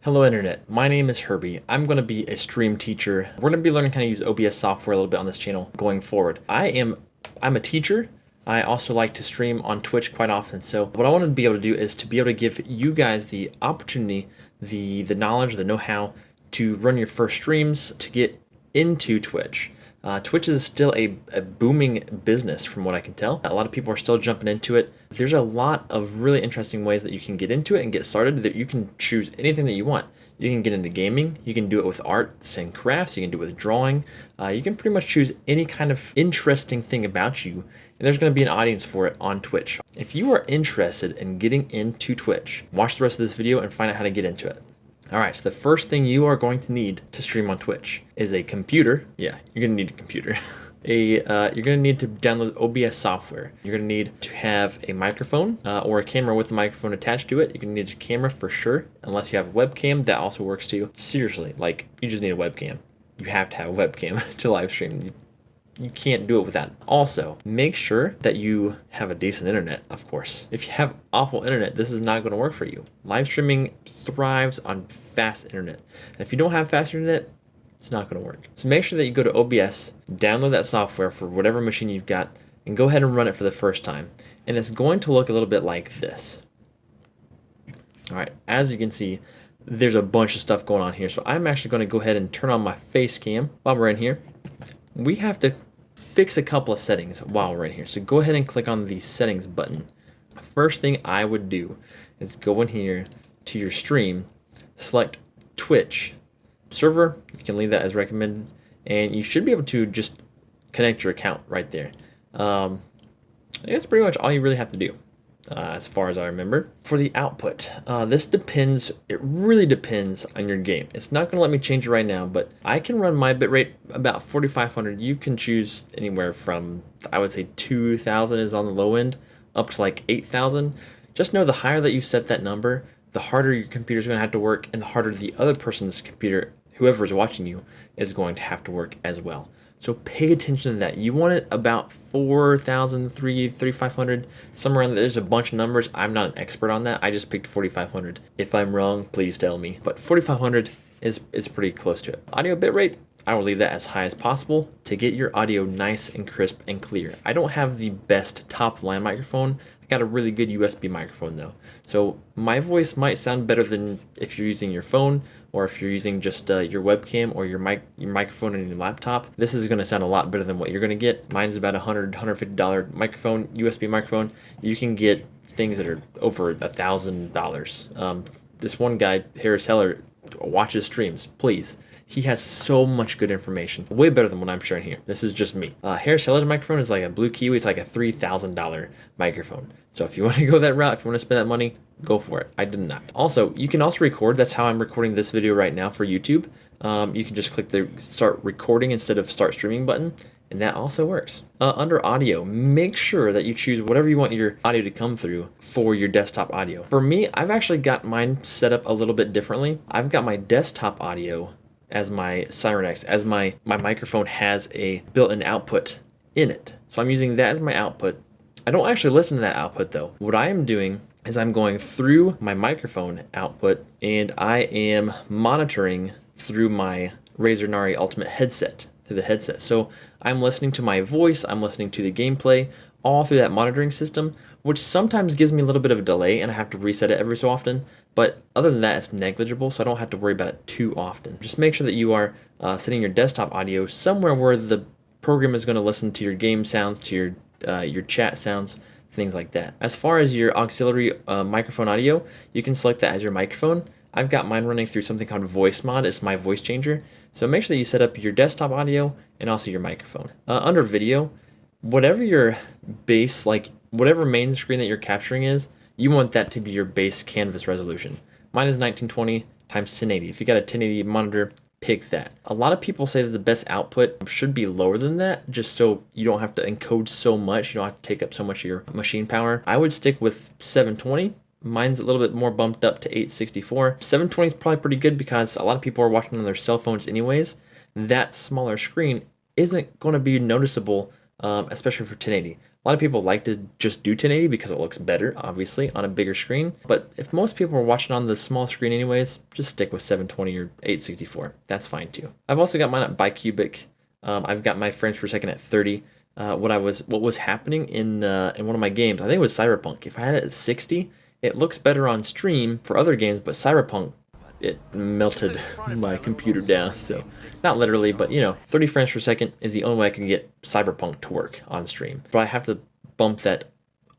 Hello Internet, my name is Herbie. I'm going to be a stream teacher. We're going to be learning how to use OBS software a little bit on this channel going forward. I'm a teacher. I also like to stream on Twitch quite often. So what I want to be able to do is to be able to give you guys the opportunity, the knowledge, the know-how to run your first streams, to get into Twitch. Twitch is still a booming business from what I can tell. A lot of people are still jumping into it. There's a lot of really interesting ways that you can get into it and get started, that you can choose anything that you want. You can get into gaming, you can do it with arts and crafts, you can do it with drawing. You can pretty much choose any kind of interesting thing about you, and there's going to be an audience for it on Twitch. If you are interested in getting into Twitch, watch the rest of this video and find out how to get into it. Alright, so the first thing you are going to need to stream on Twitch is a computer. Yeah, you're going to need a computer. You're going to need to download OBS software. You're going to need to have a microphone or a camera with a microphone attached to it. You're going to need a camera for sure, unless you have a webcam. That also works too. Seriously, like, you just need a webcam. You have to have a webcam to live stream. You can't do it without it. Also, make sure that you have a decent internet, of course. If you have awful internet, this is not going to work for you. Live streaming thrives on fast internet. And if you don't have fast internet, it's not going to work. So make sure that you go to OBS, download that software for whatever machine you've got, and go ahead and run it for the first time. And it's going to look a little bit like this. All right, as you can see, there's a bunch of stuff going on here. So I'm actually going to go ahead and turn on my face cam while we're in here. We have to fix a couple of settings while we're in here. So go ahead and click on the settings button. First thing I would do is go in here to your stream, select Twitch server. You can leave that as recommended, and you should be able to just connect your account right there. That's pretty much all you really have to do. As far as I remember. For the output, this depends, it really depends on your game. It's not going to let me change it right now, but I can run my bitrate about 4,500. You can choose anywhere from, I would say 2,000 is on the low end, up to like 8,000. Just know the higher that you set that number, the harder your computer's going to have to work, and the harder the other person's computer, whoever is watching you, is going to have to work as well. So pay attention to that. You want it about 4,000, 3,500, somewhere around there. There's a bunch of numbers. I'm not an expert on that. I just picked 4,500. If I'm wrong, please tell me. But 4,500 is pretty close to it. Audio bitrate, I will leave that as high as possible to get your audio nice and crisp and clear. I don't have the best top line microphone. I got a really good USB microphone though. So my voice might sound better than if you're using your phone, or if you're using just your webcam or your microphone on your laptop. This is going to sound a lot better than what you're going to get. Mine is about $150 microphone, USB microphone. You can get things that are over $1,000. This one guy, Harris Heller, watches streams. Please. He has so much good information. Way better than what I'm sharing here. This is just me. Harris Heller's microphone is like a Blue Kiwi. It's like a $3,000 microphone. So if you want to go that route, if you want to spend that money, go for it. I did not. Also, you can also record. That's how I'm recording this video right now for YouTube. You can just click the start recording instead of start streaming button, and that also works. Under audio, make sure that you choose whatever you want your audio to come through for your desktop audio. For me, I've actually got mine set up a little bit differently. I've got my desktop audio as my Siren X, as my microphone has a built-in output in it. So I'm using that as my output. I don't actually listen to that output though. What I am doing is I'm going through my microphone output, and I am monitoring through my Razer Nari Ultimate headset, through the headset. So I'm listening to my voice, I'm listening to the gameplay, all through that monitoring system, which sometimes gives me a little bit of a delay and I have to reset it every so often. But other than that, it's negligible, so I don't have to worry about it too often. Just make sure that you are setting your desktop audio somewhere where the program is going to listen to your game sounds, to your chat sounds, things like that. As far as your auxiliary microphone audio, you can select that as your microphone. I've got mine running through something called Voice Mod. It's my voice changer. So make sure that you set up your desktop audio and also your microphone. Under video, whatever your base, like whatever main screen that you're capturing is, you want that to be your base canvas resolution. Mine is 1920 times 1080. If you got a 1080 monitor, pick that. A lot of people say that the best output should be lower than that, just so you don't have to encode so much, you don't have to take up so much of your machine power. I would stick with 720. Mine's a little bit more bumped up to 864. 720 is probably pretty good because a lot of people are watching on their cell phones anyways. That smaller screen isn't going to be noticeable, especially for 1080. A lot of people like to just do 1080 because it looks better, obviously, on a bigger screen. But if most people are watching on the small screen anyways, just stick with 720 or 864. That's fine too. I've also got mine at bicubic. I've got my frames per second at 30. What was happening in one of my games, I think it was Cyberpunk. If I had it at 60, it looks better on stream for other games, but Cyberpunk, it melted my computer down. So not literally, but 30 frames per second is the only way I can get Cyberpunk to work on stream. But I have to bump that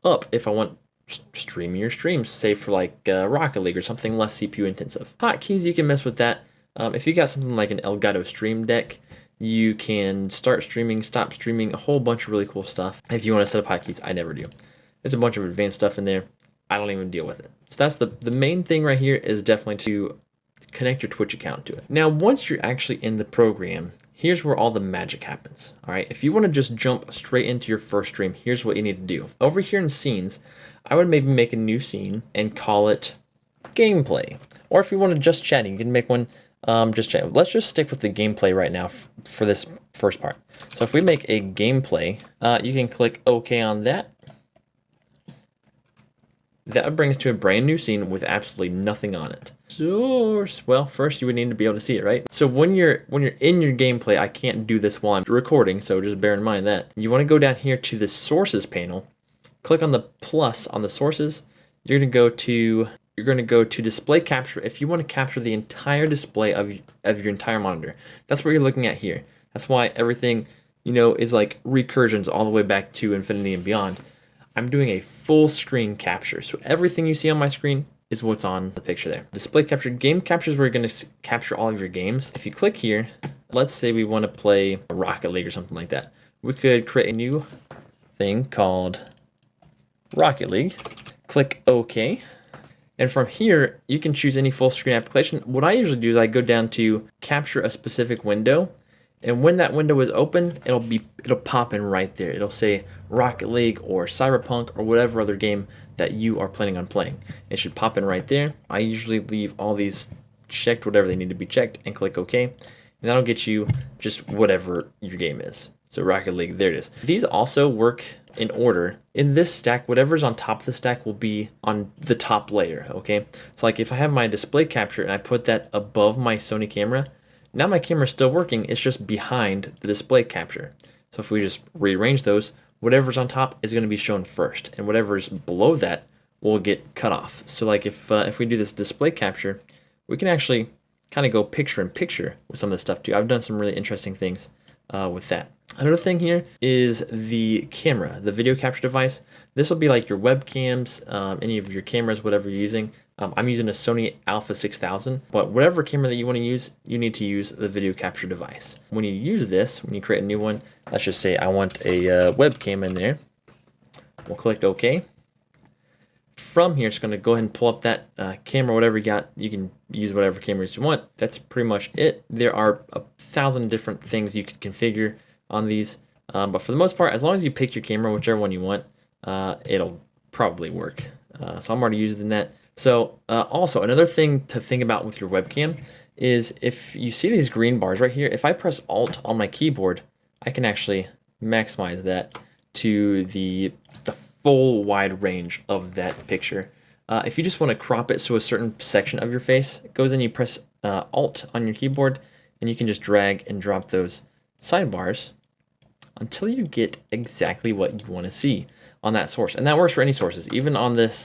up if I want streamier streams, say for like Rocket League or something less CPU intensive. Hotkeys, you can mess with that. If you got something like an Elgato Stream Deck, you can start streaming, stop streaming, a whole bunch of really cool stuff. If you want to set up hotkeys, I never do. There's a bunch of advanced stuff in there. I don't even deal with it. So that's the main thing right here, is definitely to connect your Twitch account to it. Now, once you're actually in the program, here's where all the magic happens. All right, if you want to just jump straight into your first stream, here's what you need to do. Over here in scenes, I would maybe make a new scene and call it gameplay. Or if you want to just chat, you can make one just chat. Let's just stick with the gameplay right now for this first part. So if we make a gameplay, you can click OK on that. That would bring us to a brand new scene with absolutely nothing on it. So, well, first you would need to be able to see it, right? So when you're in your gameplay, I can't do this while I'm recording, so just bear in mind that. You want to go down here to the sources panel, click on the plus on the sources. You're going to go to display capture if you want to capture the entire display of your entire monitor. That's what you're looking at here. That's why everything, is like recursions all the way back to infinity and beyond. I'm doing a full screen capture. So everything you see on my screen is what's on the picture there. Display capture, game capture is where you're going to capture all of your games. If you click here, let's say we want to play Rocket League or something like that. We could create a new thing called Rocket League. Click OK. And from here, you can choose any full screen application. What I usually do is I go down to capture a specific window. And when that window is open, it'll pop in right there. It'll say Rocket League or Cyberpunk or whatever other game that you are planning on playing. It should pop in right there. I usually leave all these checked, whatever they need to be checked, and click OK. And that'll get you just whatever your game is. So Rocket League, there it is. These also work in order. In this stack, whatever's on top of the stack will be on the top layer, okay? So like if I have my display capture and I put that above my Sony camera, now my camera's still working, it's just behind the display capture. So if we just rearrange those, whatever's on top is going to be shown first, and whatever's below that will get cut off. So like if we do this display capture, we can actually kind of go picture in picture with some of this stuff too. I've done some really interesting things with that. Another thing here is the camera, the video capture device. This will be like your webcams, any of your cameras, whatever you're using. I'm using a Sony Alpha 6000, but whatever camera that you want to use, you need to use the video capture device. When you use this, when you create a new one, let's just say I want a webcam in there. We'll click OK. From here, it's going to go ahead and pull up that camera, whatever you got. You can use whatever cameras you want. That's pretty much it. There are 1,000 different things you could configure on these, but for the most part, as long as you pick your camera, whichever one you want, it'll probably work. So I'm already using that. So also another thing to think about with your webcam is if you see these green bars right here, if I press Alt on my keyboard, I can actually maximize that to the full wide range of that picture. If you just want to crop it so a certain section of your face goes in, you press Alt on your keyboard, and you can just drag and drop those sidebars until you get exactly what you want to see on that source. And that works for any sources. Even on this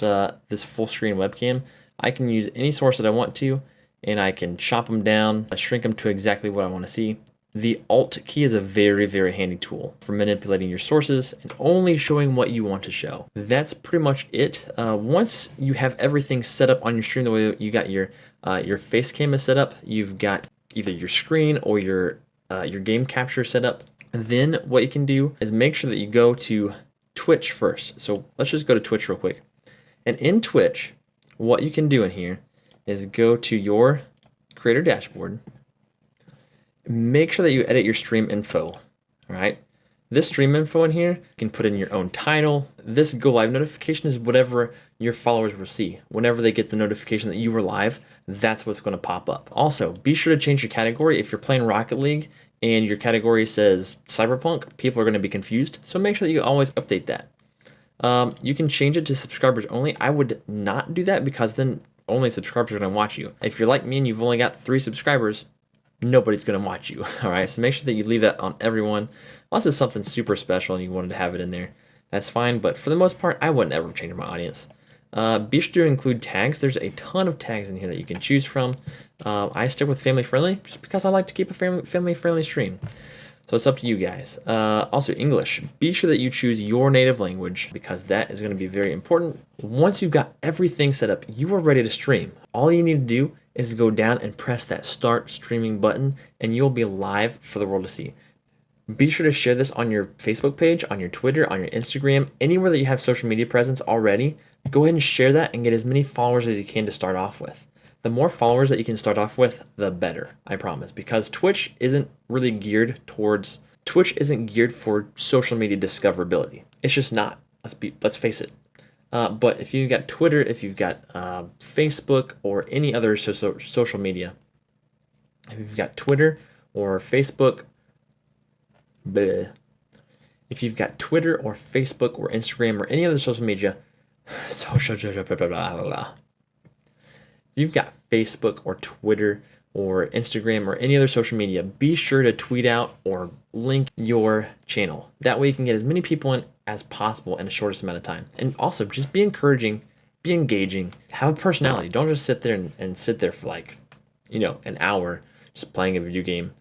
this full screen webcam, I can use any source that I want to, and I can chop them down, shrink them to exactly what I want to see. The Alt key is a very, very handy tool for manipulating your sources and only showing what you want to show. That's pretty much it. Once you have everything set up on your stream the way you got your face cam is set up, you've got either your screen or your game capture set up. And then what you can do is make sure that you go to Twitch first. So let's just go to Twitch real quick. And in Twitch, what you can do in here is go to your creator dashboard. Make sure that you edit your stream info, all right? This stream info in here, you can put in your own title. This go live notification is whatever your followers will see. Whenever they get the notification that you were live, that's what's going to pop up. Also, be sure to change your category. If you're playing Rocket League and your category says Cyberpunk, people are going to be confused. So make sure that you always update that. You can change it to subscribers only. I would not do that because then only subscribers are going to watch you. If you're like me and you've only got 3 subscribers, nobody's going to watch you. All right. So make sure that you leave that on everyone. Unless it's something super special and you wanted to have it in there, that's fine. But for the most part, I wouldn't ever change my audience. Be sure to include tags. There's a ton of tags in here that you can choose from. I stick with family friendly just because I like to keep a family friendly stream. So it's up to you guys. Also English. Be sure that you choose your native language because that is going to be very important. Once you've got everything set up, you are ready to stream. All you need to do is go down and press that start streaming button and you'll be live for the world to see. Be sure to share this on your Facebook page, on your Twitter, on your Instagram, anywhere that you have social media presence already. Go ahead and share that and get as many followers as you can to start off with. The more followers that you can start off with, the better, I promise. Because Twitch isn't geared for social media discoverability. It's just not. Let's face it. But if you've got Twitter, if you've got Facebook or any other social media, if you've got Twitter or Facebook, if you've got Twitter or Facebook or Instagram or any other social media, you've got Facebook or Twitter or Instagram or any other social media, be sure to tweet out or link your channel. That way you can get as many people in as possible in the shortest amount of time. And also just be encouraging, be engaging, have a personality. Don't just sit there and sit there for like, an hour just playing a video game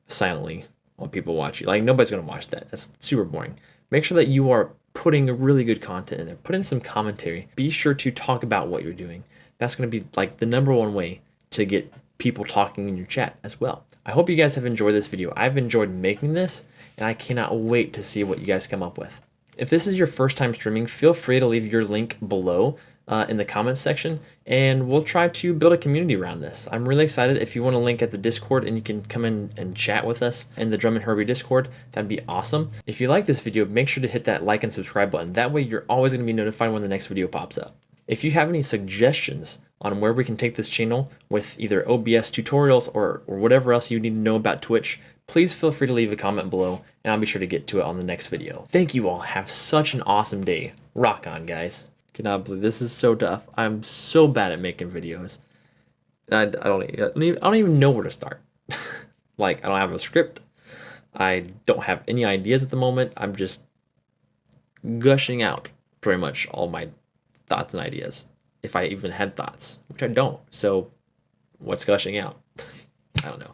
silently while people watch you. Like nobody's gonna watch that. That's super boring. Make sure that you are putting really good content in there. Put in some commentary. Be sure to talk about what you're doing. That's going to be like the #1 way to get people talking in your chat as well. I hope you guys have enjoyed this video. I've enjoyed making this and I cannot wait to see what you guys come up with. If this is your first time streaming, feel free to leave your link below in the comments section and we'll try to build a community around this. I'm really excited. If you want to link at the Discord and you can come in and chat with us in the Drum and Herbie Discord, that'd be awesome. If you like this video, make sure to hit that like and subscribe button. That way you're always going to be notified when the next video pops up. If you have any suggestions on where we can take this channel with either OBS tutorials or whatever else you need to know about Twitch, please feel free to leave a comment below and I'll be sure to get to it on the next video. Thank you all. Have such an awesome day. Rock on, guys. Cannot believe this is so tough. I'm so bad at making videos. I don't even know where to start. Like, I don't have a script. I don't have any ideas at the moment. I'm just gushing out pretty much all my thoughts and ideas. If I even had thoughts, which I don't. So what's gushing out? I don't know.